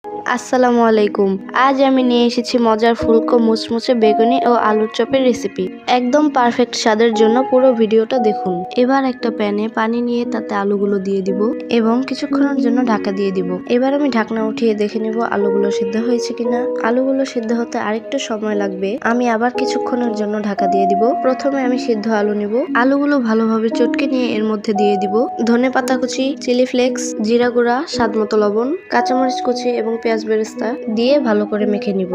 আসসালামু আলাইকুম। আজ আমি নিয়ে এসেছি মজার ফুলকো মুচমুচে বেগুনি ও আলুর চপের রেসিপি। একদম পারফেক্ট স্বাদের জন্য পুরো ভিডিওটা দেখুন। এবার একটা প্যানে পানি নিয়ে তাতে আলুগুলো দিয়ে দিব এবং কিছুক্ষণের জন্য ঢাকা দিয়ে দিব। এবার আমি ঢাকনা উঠিয়ে দেখে নিব আলুগুলো সিদ্ধ হয়েছে কিনা। আলুগুলো সিদ্ধ হতে আরেকটু সময় লাগবে। আমি আবার কিছুক্ষণের জন্য ঢাকা দিয়ে দিব। প্রথমে আমি সিদ্ধ আলু নিব। আলুগুলো ভালোভাবে চটকে নিয়ে এর মধ্যে দিয়ে দিব ধনেপাতা কুচি, চিলি ফ্লেক্স, জিরা গুঁড়া, স্বাদমতো লবণ, কাঁচামরিচ কুচি এবং পেঁয়াজ বেরেস্তা দিয়ে ভালো করে মেখে নিব।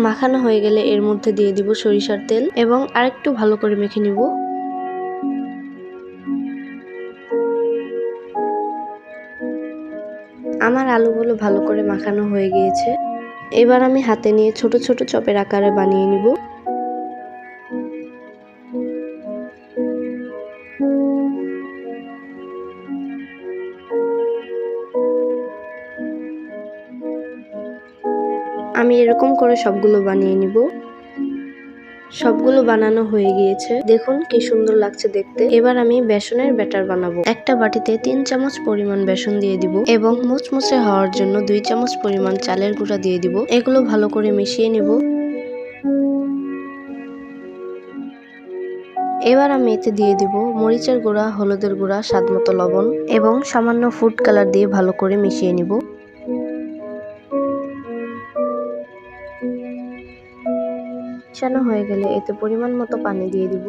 মাখানো হয়ে গেলে এর মধ্যে দিয়ে দিব সরিষার তেল এবং আরেকটু ভালো করে মেখে নিব। আমার আলুগুলো ভালো করে মাখানো হয়ে গিয়েছে। এবার আমি হাতে নিয়ে ছোট ছোট চপের আকারে বানিয়ে নিব। আমি এরকম করে সবগুলো বানিয়ে নিব। সবগুলো বানানো হয়ে গিয়েছে। দেখুন কি সুন্দর লাগছে দেখতে। এবার আমি বেসনের ব্যাটার বানাবো। একটা বাটিতে 3 চামচ পরিমাণ বেসন দিয়ে দিব এবং মুচমুচে হওয়ার জন্য 2 চামচ পরিমাণ চালের গুঁড়া দিয়ে দিব। এগুলো ভালো করে মিশিয়ে নিব। এবার আমি এতে দিয়ে দিব মরিচের গুঁড়া, হলুদের গুঁড়া, স্বাদমতো লবণ এবং সামান্য ফুড কালার দিয়ে ভালো করে মিশিয়ে নিব। মিশানো হয়ে গেলে এতে পরিমাণ মতো পানি দিয়ে দিব।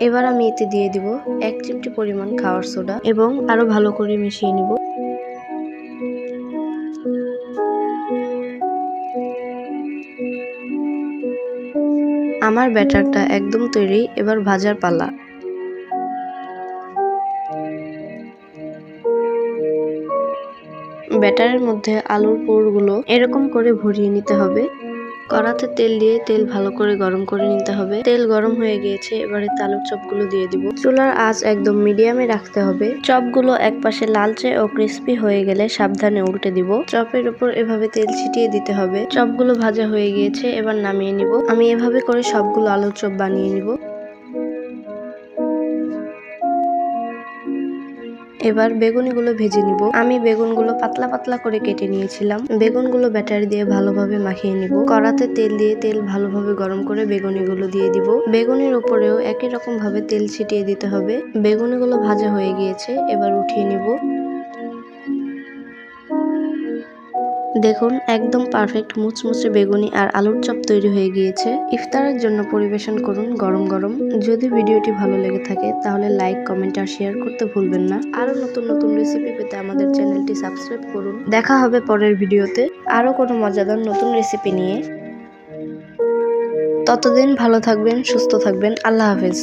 এবার আমি এতে দিয়ে দিব 1 চিমটি পরিমাণ খাওয়ার সোডা এবং আরো ভালো করে মিশিয়ে নিব। আমার ব্যাটারটা একদম তৈরি। এবার ভাজার পালা। ব্যাটারের মধ্যে আলুর পুরগুলো এরকম করে ভরিয়ে নিতে হবে। কড়াতে তেল দিয়ে তেল ভালো করে গরম করে নিতে হবে। তেল গরম হয়ে গিয়েছে। এবারে আলুর চপগুলো দিয়ে দিব। চুলার আঁচ একদম মিডিয়ামে রাখতে হবে। চপগুলো একপাশে লালচে ও ক্রিস্পি হয়ে গেলে সাবধানে উল্টে দিব। চপের উপর এভাবে তেল ছিটিয়ে দিতে হবে। চপগুলো ভাজা হয়ে গিয়েছে। এবার নামিয়ে নিব। আমি এভাবে করে সবগুলো আলুর চপ বানিয়ে নিব। এবার বেগুনিগুলো ভেজে নিব। আমি বেগুনগুলো পাতলা পাতলা করে কেটে নিয়েছিলাম। বেগুনগুলো ব্যাটারি দিয়ে ভালোভাবে মাখিয়ে নিব। কড়াতে তেল দিয়ে তেল ভালোভাবে গরম করে বেগুনিগুলো দিয়ে দিব। বেগুনির উপরেও একই রকম ভাবে তেল ছিটিয়ে দিতে হবে। বেগুনিগুলো ভাজা হয়ে গিয়েছে। এবার উঠিয়ে নিব। দেখুন একদম পারফেক্ট মুচমুচে বেগুনি আর আলুর চপ তৈরি হয়ে গিয়েছে। ইফতারের জন্য পরিবেশন করুন গরম গরম। যদি ভিডিওটি ভালো লেগে থাকে তাহলে লাইক, কমেন্ট আর শেয়ার করতে ভুলবেন না। আরো নতুন নতুন রেসিপি পেতে আমাদের চ্যানেলটি সাবস্ক্রাইব করুন। দেখা হবে পরের ভিডিওতে আরো কোনো মজাদার নতুন রেসিপি নিয়ে। ততদিন ভালো থাকবেন, সুস্থ থাকবেন। আল্লাহ হাফেজ।